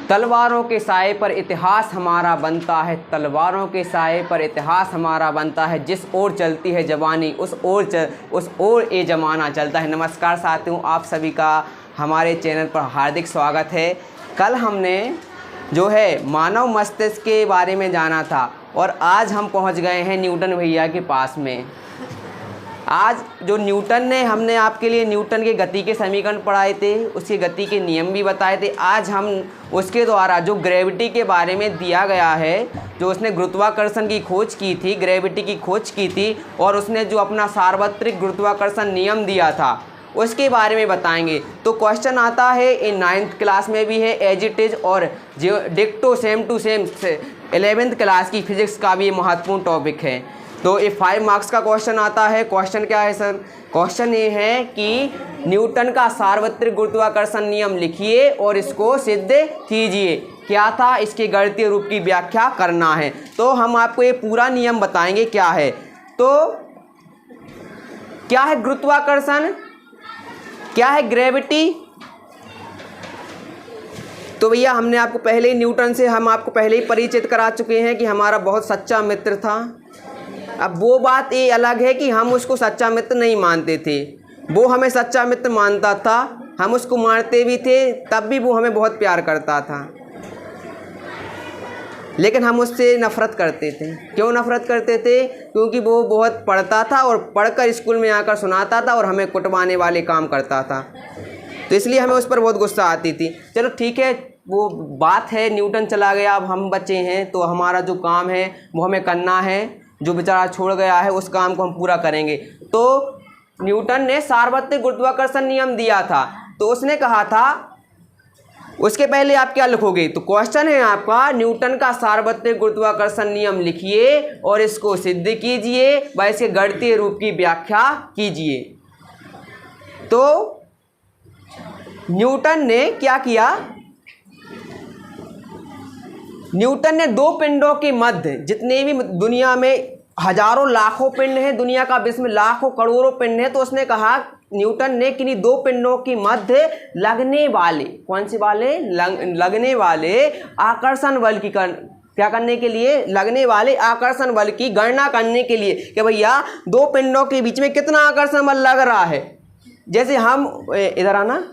तलवारों के साए पर इतिहास हमारा बनता है, तलवारों के साए पर इतिहास हमारा बनता है, जिस ओर चलती है जवानी उस ओर ये ज़माना चलता है। नमस्कार साथियों, आप सभी का हमारे चैनल पर हार्दिक स्वागत है। कल हमने जो है मानव मस्तिष्क के बारे में जाना था और आज हम पहुंच गए हैं न्यूटन भैया के पास में। आज जो न्यूटन ने हमने आपके लिए न्यूटन के गति के समीकरण पढ़ाए थे, उसके गति के नियम भी बताए थे। आज हम उसके द्वारा जो ग्रेविटी के बारे में दिया गया है, जो उसने गुरुत्वाकर्षण की खोज की थी, ग्रेविटी की खोज की थी और उसने जो अपना सार्वत्रिक गुरुत्वाकर्षण नियम दिया था उसके बारे में बताएंगे। तो क्वेश्चन आता है इन 9th क्लास में भी है एज इट इज़, और जो डिक्टो same to same 11th class की फिजिक्स का भी महत्वपूर्ण टॉपिक है। तो ये 5 मार्क्स का क्वेश्चन आता है। क्वेश्चन क्या है सर? क्वेश्चन ये है कि न्यूटन का सार्वत्रिक गुरुत्वाकर्षण नियम लिखिए और इसको सिद्ध कीजिए। क्या था? इसके गणितीय रूप की व्याख्या करना है। तो हम आपको ये पूरा नियम बताएंगे क्या है। तो क्या है गुरुत्वाकर्षण, क्या है ग्रेविटी? तो भैया हमने आपको पहले ही न्यूटन से हम आपको पहले ही परिचित करा चुके हैं कि हमारा बहुत सच्चा मित्र था। अब वो बात ये अलग है कि हम उसको सच्चा मित्र नहीं मानते थे, वो हमें सच्चा मित्र मानता था। हम उसको मारते भी थे तब भी वो हमें बहुत प्यार करता था, लेकिन हम उससे नफ़रत करते थे। क्यों नफ़रत करते थे? क्योंकि वो बहुत पढ़ता था और पढ़कर स्कूल में आकर सुनाता था और हमें कुटवाने वाले काम करता था, तो इसलिए हमें उस पर बहुत गुस्सा आती थी। चलो ठीक है, वो बात है, न्यूटन चला गया, अब हम बचे हैं, तो हमारा जो काम है वो हमें करना है। जो बेचारा छोड़ गया है उस काम को हम पूरा करेंगे। तो न्यूटन ने सार्वत्रिक गुरुत्वाकर्षण नियम दिया था, तो उसने कहा था, उसके पहले आप क्या लिखोगे? तो क्वेश्चन है आपका, न्यूटन का सार्वत्रिक गुरुत्वाकर्षण नियम लिखिए और इसको सिद्ध कीजिए व इसके गणितीय रूप की व्याख्या कीजिए। तो न्यूटन ने क्या किया? न्यूटन ने दो पिंडों के मध्य, जितने भी दुनिया में हजारों लाखों पिंड हैं, दुनिया का विश्व में लाखों करोड़ों पिंड हैं, तो उसने कहा न्यूटन ने किन्हीं दो पिंडों के मध्य लगने वाले, कौन से वाले? लगने वाले आकर्षण बल की क्या करने के लिए? लगने वाले आकर्षण बल की गणना करने के लिए कि भैया दो पिंडों के बीच में कितना आकर्षण बल लग रहा है। जैसे हम इधर आना,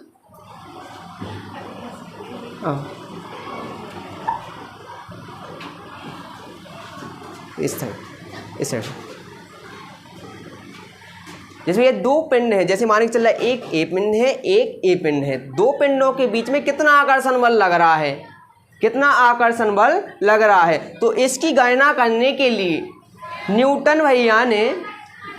इस साइड, जैसे ये दो पिंड है, जैसे मान के चल रहा है एक ए पिंड है, एक ए पिंड है, दो पिंडों के बीच में कितना आकर्षण बल लग रहा है, कितना आकर्षण बल लग रहा है। तो इसकी गणना करने के लिए न्यूटन भैया ने,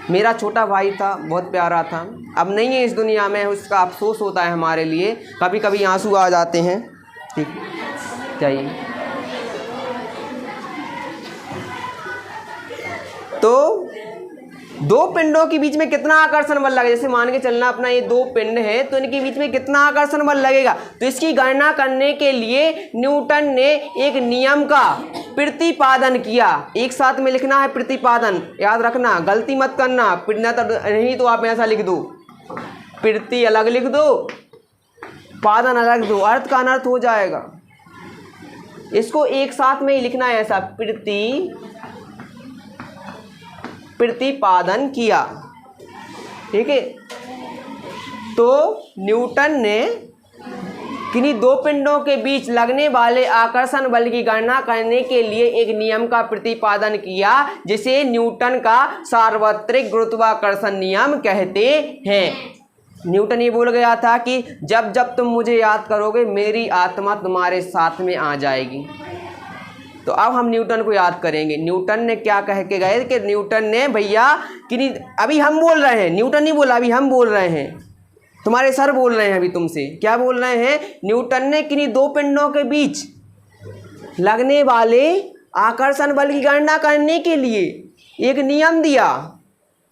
मेरा छोटा भाई था, बहुत प्यारा था, अब नहीं है इस दुनिया में, उसका अफसोस होता है हमारे लिए, कभी कभी आंसू आ जाते हैं। ठीक चाहिए। तो दो पिंडों के बीच में कितना आकर्षण बल लगेगा? जैसे मान के चलना अपना ये दो पिंड है, तो इनके बीच में कितना आकर्षण बल लगेगा। तो इसकी गणना करने के लिए न्यूटन ने एक नियम का प्रतिपादन किया। एक साथ में लिखना है प्रतिपादन, याद रखना, गलती मत करना। नहीं तो आप ऐसा लिख दो, प्रति अलग लिख दो, पादन अलग दो, अर्थ का अनर्थ हो जाएगा। इसको एक साथ में ही लिखना है, ऐसा प्रतिपादन किया। ठीक है। तो न्यूटन ने किन्हीं दो पिंडों के बीच लगने वाले आकर्षण बल की गणना करने के लिए एक नियम का प्रतिपादन किया, जिसे न्यूटन का सार्वत्रिक गुरुत्वाकर्षण नियम कहते हैं। न्यूटन ये बोल गया था कि जब जब तुम मुझे याद करोगे मेरी आत्मा तुम्हारे साथ में आ जाएगी। तो अब हम न्यूटन को याद करेंगे। न्यूटन ने क्या कह के गए कि न्यूटन ने भैया कि अभी हम बोल रहे हैं, न्यूटन नहीं बोला, अभी हम बोल रहे हैं, तुम्हारे सर बोल रहे हैं अभी तुमसे। क्या बोल रहे हैं? न्यूटन ने किन्हीं दो पिंडों के बीच लगने वाले आकर्षण बल की गणना करने के लिए एक नियम दिया।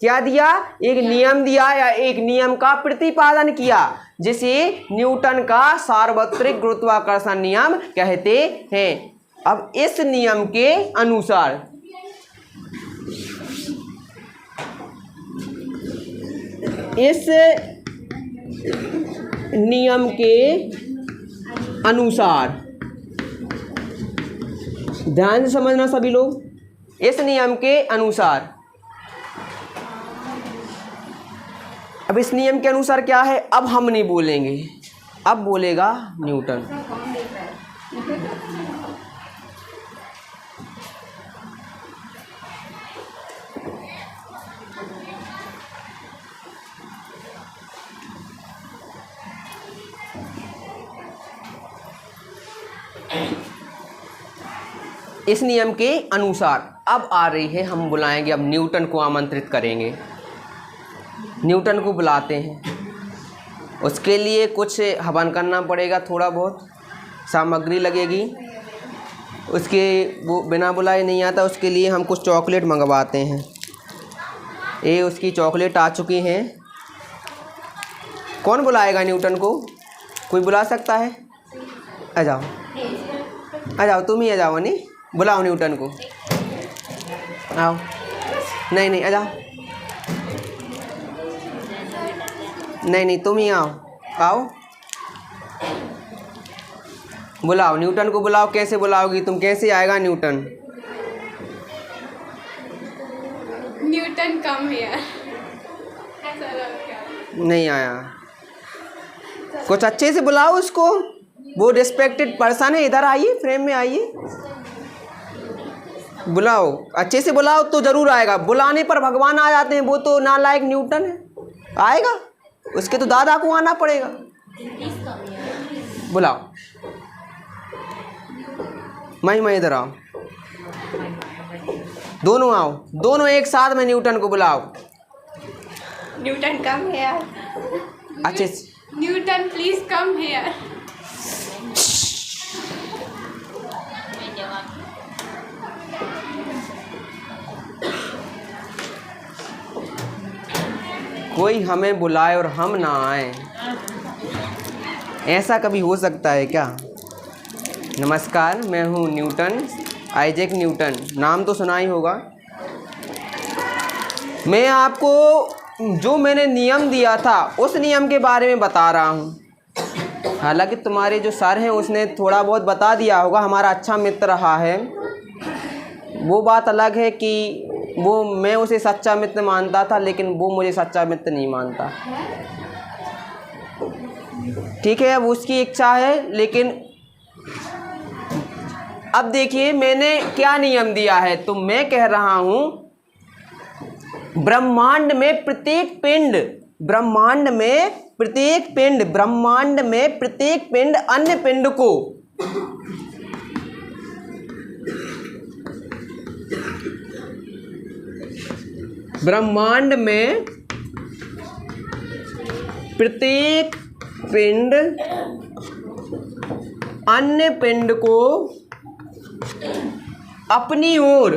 क्या दिया? एक नियम दिया या एक नियम का प्रतिपादन किया, जिसे न्यूटन का सार्वत्रिक गुरुत्वाकर्षण नियम कहते हैं। अब इस नियम के अनुसार ध्यान से समझना सभी लोग। इस नियम के अनुसार, अब इस नियम के अनुसार क्या है, अब हम नहीं बोलेंगे, अब बोलेगा न्यूटन। इस नियम के अनुसार अब आ रही है, हम बुलाएंगे, अब न्यूटन को आमंत्रित करेंगे। न्यूटन को बुलाते हैं, उसके लिए कुछ हवन करना पड़ेगा, थोड़ा बहुत सामग्री लगेगी, उसके वो बिना बुलाए नहीं आता, उसके लिए हम कुछ चॉकलेट मंगवाते हैं। ये उसकी चॉकलेट आ चुकी हैं। कौन बुलाएगा न्यूटन को? कोई बुला सकता है? आ जाओ, आ जाओ, तुम ही आ जाओ, नहीं बुलाओ न्यूटन को, आओ। नहीं नहीं, आ जाओ, नहीं तुम ही आओ, आओ बुलाओ न्यूटन को, बुलाओ। कैसे बुलाओगी तुम, कैसे आएगा न्यूटन? Newton come here. नहीं आया, कुछ अच्छे से बुलाओ उसको, वो रिस्पेक्टेड पर्सन है। इधर आइए, फ्रेम में आइए, बुलाओ, अच्छे से बुलाओ तो ज़रूर आएगा। बुलाने पर भगवान आ जाते हैं, वो तो नालायक न्यूटन है, आएगा? उसके तो दादा को आना पड़ेगा। बुलाओ, मैं इधर आओ, दोनों आओ, दोनों एक साथ में न्यूटन को बुलाओ। Newton come here. अच्छे से, न्यूटन प्लीज कम हियर। कोई हमें बुलाए और हम ना आए, ऐसा कभी हो सकता है क्या? नमस्कार, मैं हूँ न्यूटन, आइजैक न्यूटन, नाम तो सुना ही होगा। मैं आपको जो मैंने नियम दिया था उस नियम के बारे में बता रहा हूँ। हालांकि तुम्हारे जो सर हैं उसने थोड़ा बहुत बता दिया होगा, हमारा अच्छा मित्र रहा है, वो बात अलग है कि वो मैं उसे सच्चा मित्र मानता था, लेकिन वो मुझे सच्चा मित्र नहीं मानता। ठीक है, अब उसकी इच्छा है। लेकिन अब देखिए मैंने क्या नियम दिया है, तो मैं कह रहा हूं ब्रह्मांड में प्रत्येक पिंड, ब्रह्मांड में प्रत्येक पिंड, ब्रह्मांड में प्रत्येक पिंड अन्य पिंड को ब्रह्मांड में प्रत्येक पिंड अन्य पिंड को अपनी ओर,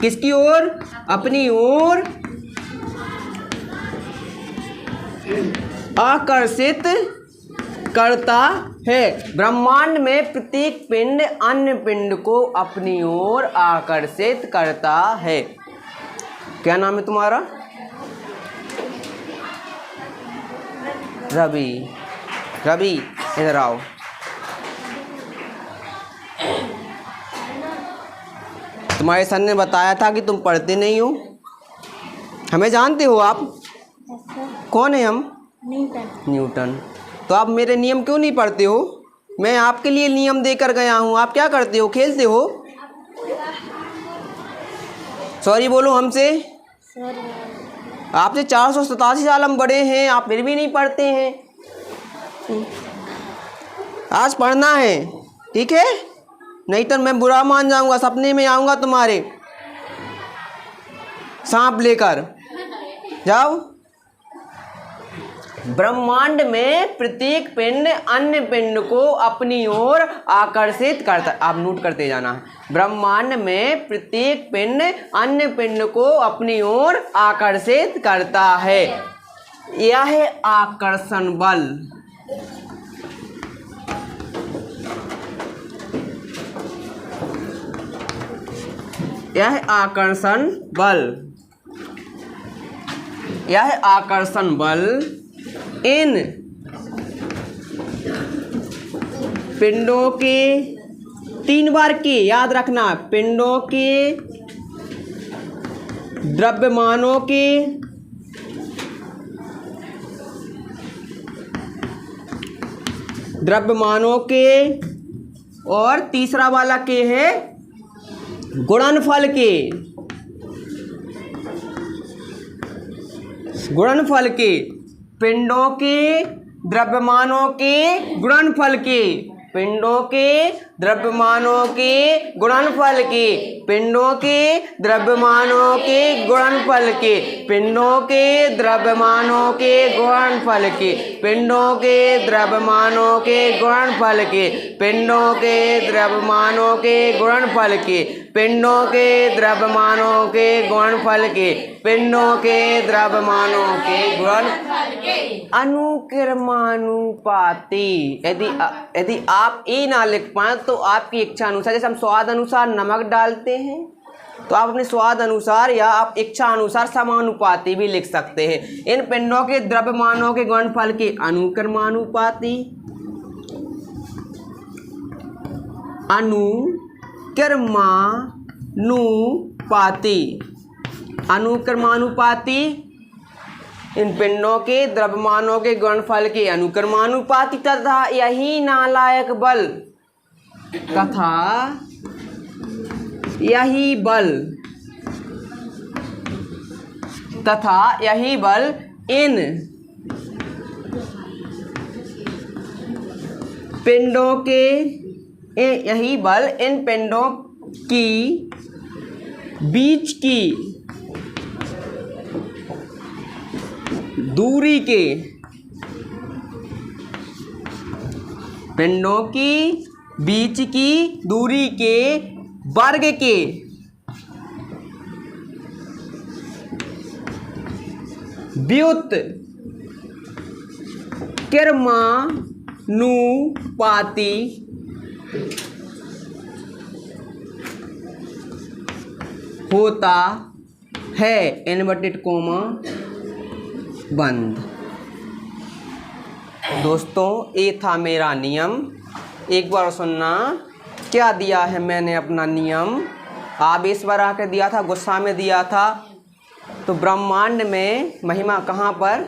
किसकी ओर? अपनी ओर आकर्षित करता है। ब्रह्मांड में प्रत्येक पिंड अन्य पिंड को अपनी ओर आकर्षित करता है। क्या नाम है तुम्हारा? रवि। रवि इधर आओ। तुम्हारे सर ने बताया था कि तुम पढ़ते नहीं हो, हमें जानते हो आप? कौन है हम? न्यूटन। तो आप मेरे नियम क्यों नहीं पढ़ते हो? मैं आपके लिए नियम देकर गया हूँ, आप क्या करते हो? खेलते हो? सॉरी बोलो हमसे। आपसे 487 साल हम बड़े हैं, आप फिर भी नहीं पढ़ते हैं। आज पढ़ना है, ठीक है? नहीं तो मैं बुरा मान जाऊंगा, सपने में आऊंगा तुम्हारे सांप लेकर। जाओ। ब्रह्मांड में प्रत्येक पिंड अन्य पिंड को अपनी ओर आकर्षित करता, आप नोट करते जाना है। ब्रह्मांड में प्रत्येक पिंड अन्य पिंड को अपनी ओर आकर्षित करता है। यह है आकर्षण बल। यह है आकर्षण बल। यह है आकर्षण बल इन पिंडों के 3 बार के याद रखना, पिंडों के, द्रव्यमानों के, द्रव्यमानों के, और तीसरा वाला के है गुणनफल के, गुणनफल के, पिंडों के, द्रव्यमानों के, गुणनफल के, पिंडों के, द्रव्यमानों के, गुणनफल के, पिंडों के, द्रव्यमानों के, गुणनफल के, पिंडों के, द्रव्यमानों के, गुणनफल के, पिंडों के, द्रव्यमानों के, गुणनफल के, पिंडों के, द्रव्यमानों के, गुणनफल के, पिंडों के, द्रव्यमानों के, गुणनफल के, पिंडों के, द्रव्यमानों के, गुणनफल के, अनुक्रमानुपाती। यदि आप ए ना लिख पाए तो आपकी इच्छा अनुसार, जैसे हम स्वाद अनुसार नमक डालते हैं तो आप अपने स्वाद अनुसार या आप इच्छा अनुसार समानुपाती भी लिख सकते हैं। इन पिंडों के द्रव्यमानों के गुणनफल के अनुक्रमानुपाती, अनुक्रमानुपाती, अनुक्रमानुपाती, इन पिंडों के द्रव्यमानों के गुणनफल के अनुक्रमानुपाती, तथा यही नालायक बल, तथा यही बल, तथा यही बल इन पिंडों के, यही बल इन पिंडों की बीच की दूरी के, पिंडों की बीच की दूरी के वर्ग के व्युत्क्रमानुपाती होता है। इनवर्टेड कोमा बंद। दोस्तों ये था मेरा नियम, एक बार सुनना। क्या दिया है मैंने अपना नियम, आवेश पर आकर दिया था, गुस्सा में दिया था। तो ब्रह्मांड में महिमा कहाँ पर,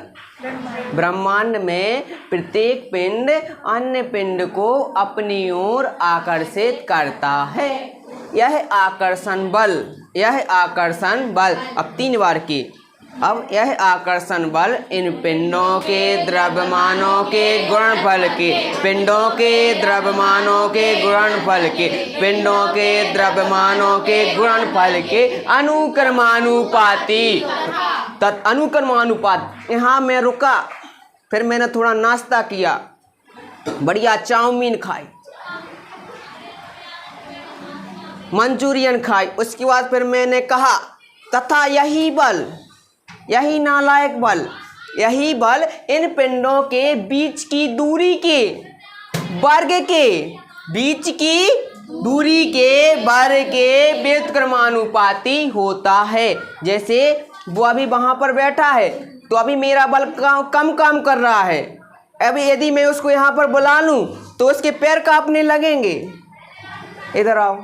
ब्रह्मांड में प्रत्येक पिंड अन्य पिंड को अपनी ओर आकर्षित करता है। यह आकर्षण बल, यह आकर्षण बल, अब 3 बार की, अब यह आकर्षण बल इन पिंडों के द्रव्यमानों के गुणनफल के, पिंडों के द्रव्यमानों के गुणनफल के, पिंडों के द्रव्यमानों के गुणनफल के अनुक्रमानुपाती, अनुक्रमानुपात। यहाँ मैं रुका, फिर मैंने थोड़ा नाश्ता किया, बढ़िया चाउमीन खाई, मंचूरियन खाई, उसके बाद फिर मैंने कहा तथा यही बल, यही नालायक बल, यही बल इन पिंडों के बीच की दूरी के वर्ग के, बीच की दूरी के वर्ग के व्युत्क्रमानुपाती होता है। जैसे वो अभी वहाँ पर बैठा है तो अभी मेरा बल कम काम कर रहा है, अभी यदि मैं उसको यहाँ पर बुला लूँ तो उसके पैर कांपने लगेंगे। इधर आओ,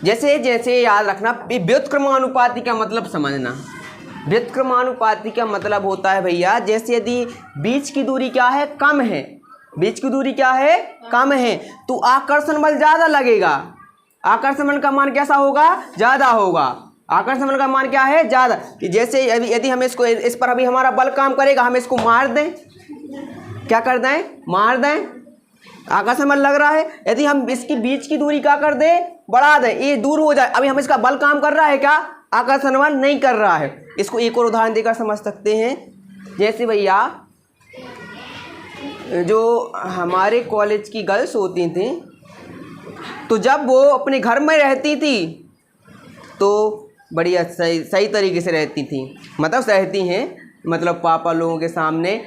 जैसे जैसे याद रखना, व्युत्क्रमानुपाती का मतलब समझना। व्युत्क्रमानुपाती का मतलब होता है भैया, जैसे यदि बीच की दूरी क्या है, कम है, बीच की दूरी क्या है, कम है, तो आकर्षण बल ज़्यादा लगेगा। आकर्षण बल का मान कैसा होगा, ज़्यादा होगा। आकर्षण बल का मान क्या है, ज़्यादा। जैसे यदि हम इसको, इस पर अभी हमारा बल काम करेगा, हम इसको मार दें, क्या कर दें, मार दें, आकर्षण बल लग रहा है। यदि हम इसकी बीच की दूरी क्या कर दें, बढ़ा दें, ये दूर हो जाए, अभी हम इसका बल काम कर रहा है क्या, आकर्षण बल नहीं कर रहा है। इसको एक और उदाहरण देकर समझ सकते हैं। जैसे भैया जो हमारे कॉलेज की गर्ल्स होती थी, तो जब वो अपने घर में रहती थी तो बढ़िया सही तरीके से रहती थी, मतलब रहती हैं, मतलब पापा लोगों के सामने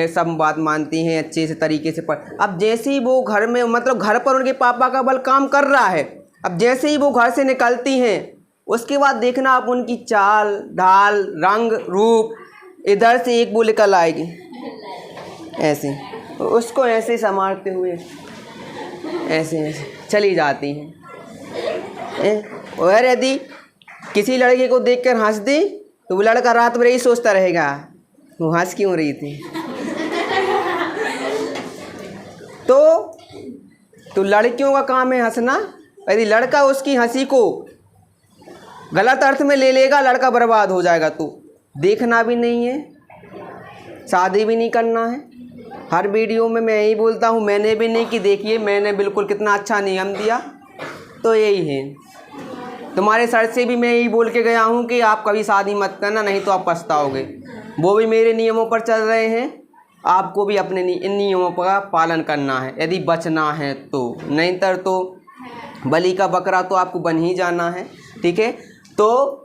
सब बात मानती हैं अच्छे से तरीके से। पर अब जैसे ही वो घर में, मतलब घर पर उनके पापा का बल काम कर रहा है, अब जैसे ही वो घर से निकलती हैं उसके बाद देखना आप उनकी चाल ढाल, रंग रूप, इधर से एक वो निकल आएगी, ऐसे, उसको ऐसे संभालते हुए ऐसे ऐसे चली जाती हैं। और यदि किसी लड़के को देखकर हंस दे तो वो लड़का रात भर यही सोचता रहेगा वो हंस क्यों रही थी। तो लड़कियों का काम है हंसना। यदि लड़का उसकी हंसी को गलत अर्थ में ले लेगा, लड़का बर्बाद हो जाएगा। तो देखना भी नहीं है, शादी भी नहीं करना है। हर वीडियो में मैं यही बोलता हूँ, मैंने भी नहीं कि देखिए मैंने बिल्कुल कितना अच्छा नियम दिया। तो यही है, तुम्हारे सर से भी मैं यही बोल के गया हूँ कि आप कभी शादी मत करना, नहीं तो आप पछताओगे। वो भी मेरे नियमों पर चल रहे हैं, आपको भी अपने इन नियमों का पालन करना है यदि बचना है तो, नहीं तो बलि का बकरा तो आपको बन ही जाना है। ठीक है, तो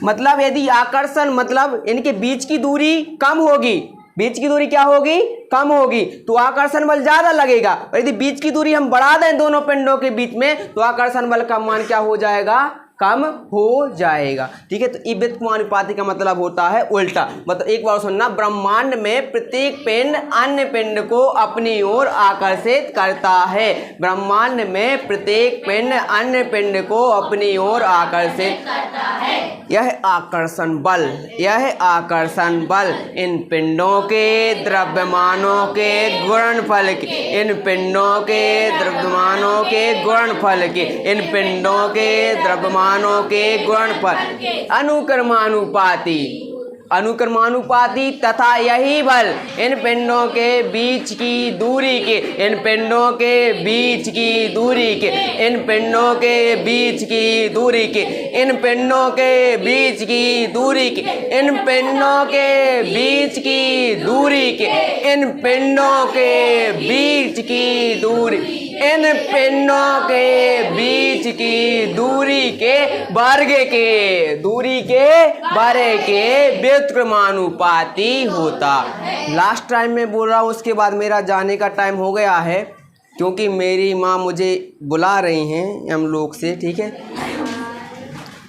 मतलब यदि आकर्षण मतलब इनके बीच की दूरी कम होगी, बीच की दूरी क्या होगी, कम होगी, तो आकर्षण बल ज़्यादा लगेगा। और यदि बीच की दूरी हम बढ़ा दें दोनों पिंडों के बीच में तो आकर्षण बल का मान क्या हो जाएगा, कम हो जाएगा। ठीक है, तो व्युत्क्रमानुपाती का मतलब होता है उल्टा। मतलब एक बार सुनना, ब्रह्मांड में प्रत्येक पिंड अन्य पिंड को अपनी ओर आकर्षित करता है। ब्रह्मांड में प्रत्येक पिंड अन्य पिंड को अपनी ओर आकर्षित करता है। यह आकर्षण बल, यह आकर्षण बल इन पिंडों के द्रव्यमानों के गुणनफल के, इन पिंडों के द्रव्यमानों के गुणनफल के, इन पिंडों के द्रव्यमानों के गुणनफल अनुक्रमानुपाती, अनुक्रमानुपाती तथा यही बल इन पिंडों के बीच की दूरी के, इन पिंडों के बीच की दूरी के, इन पिंडों के बीच की दूरी के, इन पिंडों के बीच की दूरी के, इन पिंडों के बीच की दूरी के, इन पिंडों के बीच की दूरी, इन पिंडों के बीच की दूरी के वर्ग के, दूरी के वर्ग के व्युत्क्रमानुपाती होता। लास्ट टाइम मैं बोल रहा हूँ, उसके बाद मेरा जाने का टाइम हो गया है क्योंकि मेरी माँ मुझे बुला रही हैं हम लोग से। ठीक है,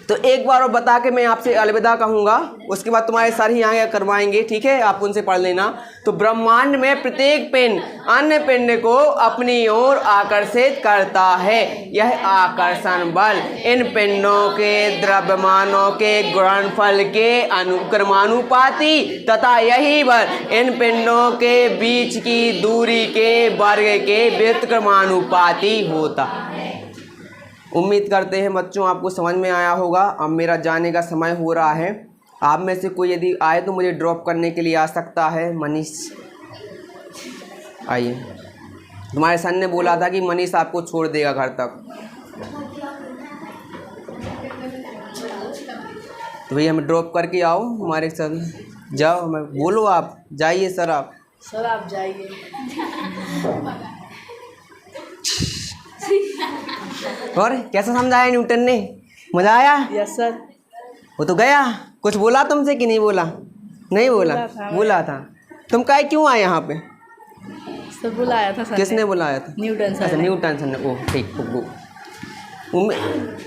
तो एक बार और बता के मैं आपसे अलविदा कहूँगा, उसके बाद तुम्हारे सर ही आगे करवाएंगे। ठीक है, आप उनसे पढ़ लेना। तो ब्रह्मांड में प्रत्येक पिंड अन्य पिंड को अपनी ओर आकर्षित करता है। यह आकर्षण बल इन पिंडों के द्रव्यमानों के गुणनफल के अनुक्रमानुपाती तथा यही बल इन पिंडों के बीच की दूरी के वर्ग के व्युत्क्रमानुपाती होता है। उम्मीद करते हैं बच्चों आपको समझ में आया होगा। अब मेरा जाने का समय हो रहा है। आप में से कोई यदि आए तो मुझे ड्रॉप करने के लिए आ सकता है। मनीष आइए, तुम्हारे सर ने बोला था कि मनीष आपको छोड़ देगा घर तक, तो भैया हमें ड्रॉप करके आओ हमारे सर। जाओ, मैं बोलो आप जाइए। सर आप जाइए। और कैसा समझाया न्यूटन ने, मजा आया? Yes sir. वो तो गया, कुछ बोला तुमसे कि नहीं बोला? नहीं बोला, बोला था। तुम काहे क्यों आए यहाँ पे? सर बुलाया था सर। किसने बुलाया था? Newton sir. अच्छा, न्यूटन सर ने। ओह ठीक।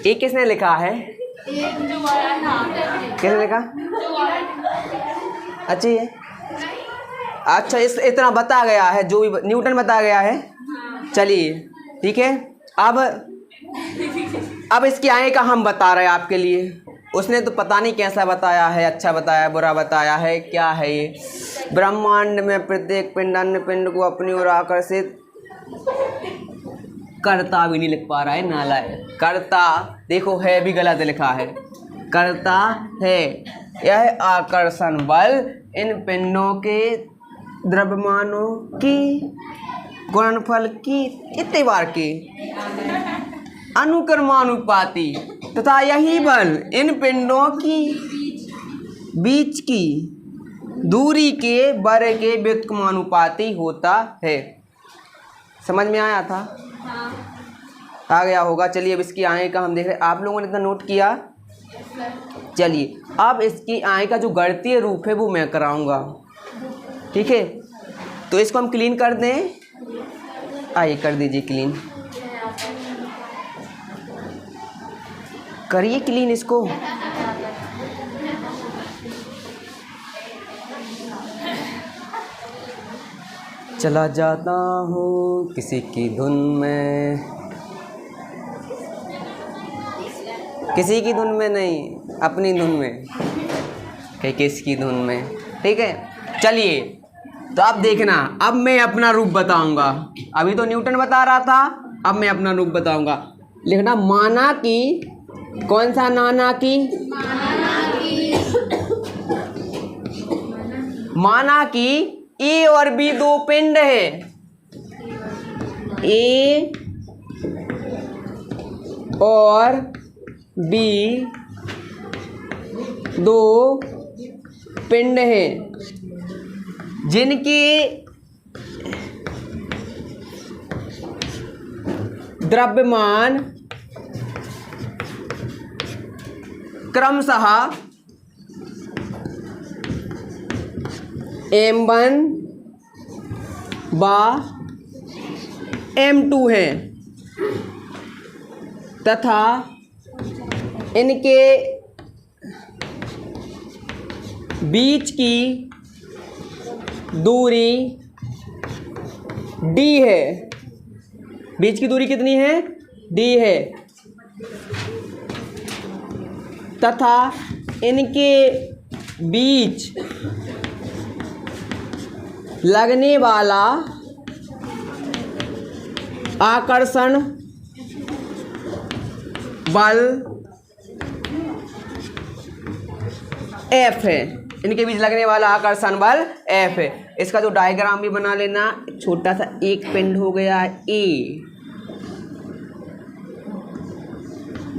ये किसने लिखा है? किसने लिखा? अच्छा ये, अच्छा इस इतना बता गया है, जो भी न्यूटन बता गया है। चलिए ठीक है, अब इसके आगे का हम बता रहे हैं आपके लिए। उसने तो पता नहीं कैसा बताया है, अच्छा बताया है, बुरा बताया है, क्या है ये। ब्रह्मांड में प्रत्येक पिंड अन्य पिंड को अपनी ओर आकर्षित करता, भी नहीं लिख पा रहा है नालायक। करता, देखो है भी गलत लिखा है, करता है। यह आकर्षण बल इन पिंडों के द्रव्यमानों की गुणनफल की कितने बार की अनुक्रमानुपाती तथा यही बल इन पिंडों की बीच की दूरी के वर्ग के व्युत्क्रमानुपाती होता है। समझ में आया था? आ गया होगा। चलिए अब इसकी आगे का हम देख रहे हैं। आप लोगों ने इतना नोट किया? चलिए अब इसकी आगे का जो गणितीय रूप है वो मैं कराऊंगा। ठीक है, तो इसको हम क्लीन कर दें। आइए कर दीजिए क्लीन, करिए क्लीन इसको। चला जाता हूँ किसी की धुन में, किसी की धुन में नहीं, अपनी धुन में, कि किसकी धुन में। ठीक है, चलिए तो अब देखना, अब मैं अपना रूप बताऊंगा। अभी तो न्यूटन बता रहा था, अब मैं अपना रूप बताऊंगा। लिखना माना कि, कौन सा नाना की, माना कि ए और बी दो पिंड है, ए और बी दो पिंड हैं जिनके द्रव्यमान क्रमशः m1 व m2 हैं तथा इनके बीच की दूरी d है। बीच की दूरी कितनी है? d है। तथा इनके बीच लगने वाला आकर्षण बल F है। इनके बीच लगने वाला आकर्षण बल F है। इसका जो डायग्राम भी बना लेना, छोटा सा एक पिंड हो गया A,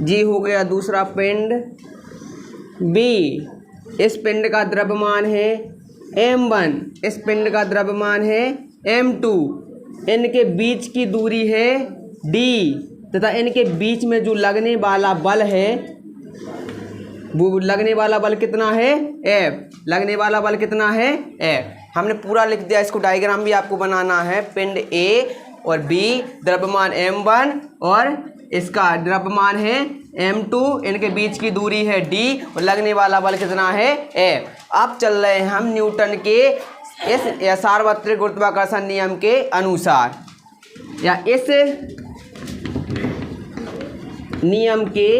जी हो गया दूसरा पिंड B, इस पिंड का द्रव्यमान है m1, इस पिंड का द्रव्यमान है m2, इनके बीच की दूरी है d तथा इनके बीच में जो लगने वाला बल है वो लगने वाला बल कितना है? F। लगने वाला बल कितना है? F। हमने पूरा लिख दिया, इसको डायग्राम भी आपको बनाना है। पिंड A और B, द्रव्यमान m1 और इसका द्रव्यमान है m2, इनके बीच की दूरी है d और लगने वाला बल कितना है? F। अब चल रहे हैं हम न्यूटन के इस सार्वत्रिक गुरुत्वाकर्षण नियम के अनुसार, या इस नियम के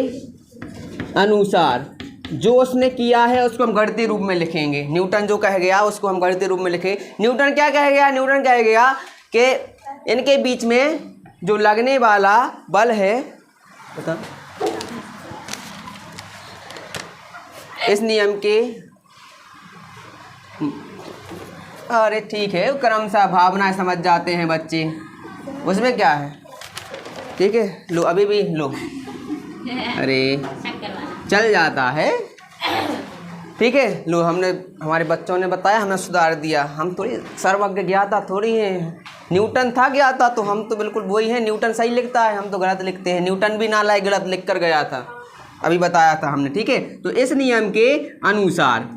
अनुसार जो उसने किया है उसको हम गणितीय रूप में लिखेंगे। न्यूटन जो कह गया उसको हम गणितीय रूप में लिखें। न्यूटन क्या कह गया? न्यूटन कह गया कि इनके बीच में जो लगने वाला बल है, बता, इस नियम के, अरे ठीक है, क्रमशः भावनाएं समझ जाते हैं बच्चे, उसमें क्या है। ठीक है, लो अभी भी लो, अरे चल जाता है। ठीक है, लो हमने, हमारे बच्चों ने बताया, हमने सुधार दिया। हम थोड़ी सर्वज्ञ ज्ञाता थोड़ी हैं। न्यूटन था ज्ञाता तो हम तो बिल्कुल वही हैं। न्यूटन सही लिखता है, हम तो गलत लिखते हैं। न्यूटन भी नालायक गलत लिख कर गया था, अभी बताया था हमने। ठीक है, तो इस नियम के अनुसार,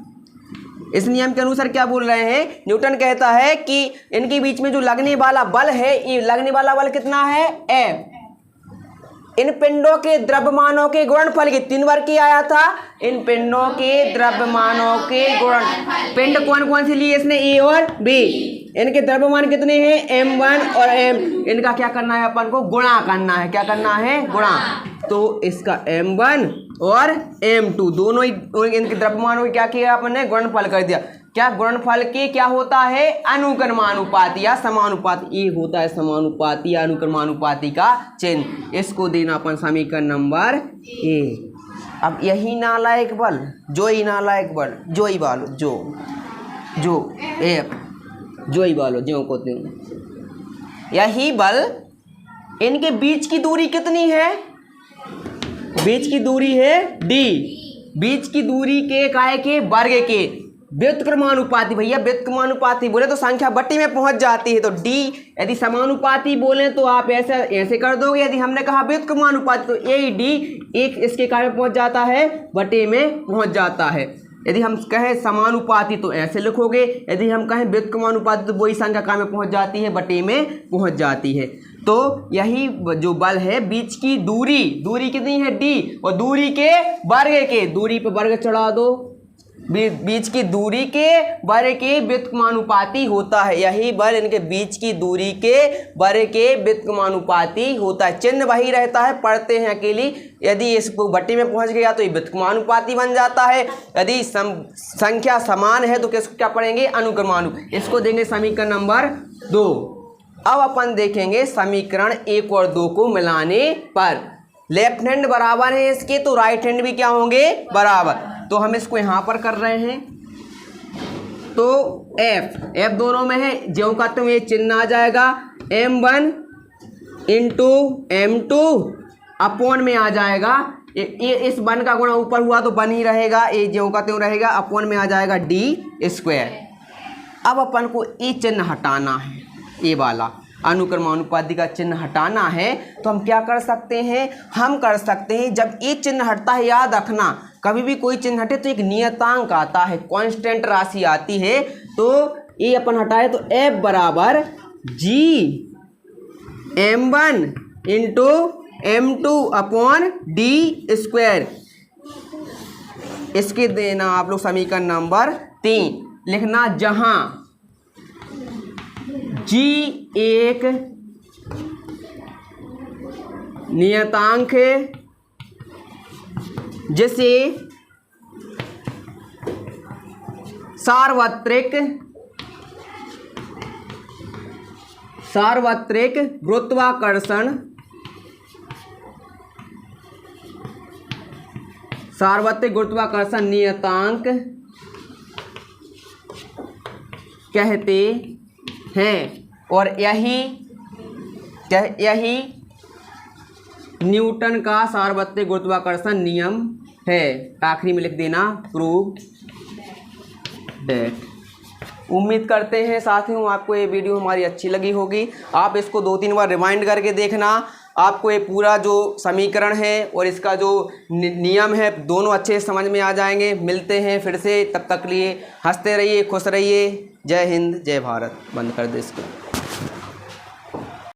इस नियम के अनुसार क्या बोल रहे हैं? न्यूटन कहता है कि इनके बीच में जो लगने वाला बल है, ये लगने वाला बल कितना है? F। इन पिंडों के द्रव्यमानों के गुणनफल की 3 बार की आया था। इन पिंडों के द्रव्यमानों के गुणन, पिंड कौन कौन से लिए इसने? A और B। इनके द्रव्यमान कितने हैं? m1 और m। इनका क्या करना है? अपन को गुणा करना है। क्या करना है? गुणा। तो इसका m1 और m2 दोनों ही इनके द्रव्यमानों को क्या किया अपन ने? गुणनफल कर दिया। क्या गुणनफल के क्या होता है? अनुक्रमानुपाती या समानुपाती। ये होता है समानुपाती या अनुक्रमानुपाती का चिन्ह। इसको देना अपन समीकरण नंबर A। अब यही नालायक बल, जो ही नालायक बल, जो ही बालो, जो एक जो ही बालो, जो को यही बल, इनके बीच की दूरी कितनी है? बीच की दूरी है d। बीच की दूरी के काय के? वर्ग के। व्युत्क्रमानुपाती, भैया व्युत्क्रमानुपाती बोले तो संख्या बट्टी में पहुंच जाती है, तो d। यदि समानुपाती बोले तो आप ऐसे कर दोगे। यदि हमने कहा व्युत्क्रमानुपाती तो a d एक इसके काय में पहुंच जाता है? बटे में पहुंच जाता है। यदि हम कहें समानुपाती तो ऐसे लिखोगे। यदि हम कहें व्युत्क्रमानुपाती तो वही संख्या काय में पहुंच जाती है? बटे में पहुंच जाती है। तो यही जो बल है, बीच की दूरी, दूरी कितनी है? d, और दूरी के वर्ग के, दूरी पे वर्ग चढ़ा दो, बीच की दूरी के वर्ग के व्युत्क्रमानुपाती होता है। यही बल इनके बीच की दूरी के वर्ग के व्युत्क्रमानुपाती होता है। चिन्ह वही रहता है, पढ़ते हैं अकेली। यदि इस भट्टी में पहुंच गया तो ये व्युत्क्रमानुपाती बन जाता है। यदि संख्या समान है तो किसको क्या पढ़ेंगे? अनुक्रमानु। इसको देंगे समीकरण नंबर 2। अब अपन देखेंगे समीकरण 1 और 2 को मिलाने पर। लेफ्ट हैंड बराबर है इसके, तो राइट हैंड भी क्या होंगे? बराबर। तो हम इसको यहां पर कर रहे हैं, तो एफ दोनों में है, ज्यों का तुम ये चिन्ह आ जाएगा। m1 इंटू m2 अपॉन में आ जाएगा। ये इस 1 का गुणा ऊपर हुआ तो 1 ही रहेगा, ये ज्यों का त्यों रहेगा, अपॉन में आ जाएगा d²। अब अपन को ये चिन्ह हटाना है, ये वाला अनुक्रमानुपाती का चिन्ह हटाना है। तो हम क्या कर सकते हैं? हम कर सकते हैं, जब ये चिन्ह हटता है, याद रखना कभी भी कोई चिन्ह हटे तो एक नियतांक आता है, कांस्टेंट राशि आती है। तो ये अपन हटाए तो f बराबर g m1 into m2 upon d²। इसके देना आप लोग समीकरण नंबर 3 लिखना, जहां g एक नियतांक है जिसे सार्वत्रिक गुरुत्वाकर्षण नियतांक कहते हैं, और यही न्यूटन का सार्वत्रिक गुरुत्वाकर्षण नियम है। आखिरी में लिख देना प्रूव दैट। उम्मीद करते हैं साथियों आपको ये वीडियो हमारी अच्छी लगी होगी। आप इसको 2-3 बार रिमाइंड करके देखना, आपको ये पूरा जो समीकरण है और इसका जो नियम है दोनों अच्छे समझ में आ जाएंगे। मिलते हैं फिर से, तब तक लिए हंसते रहिए, खुश रहिए। जय हिंद, जय भारत। बंद कर दे इसको।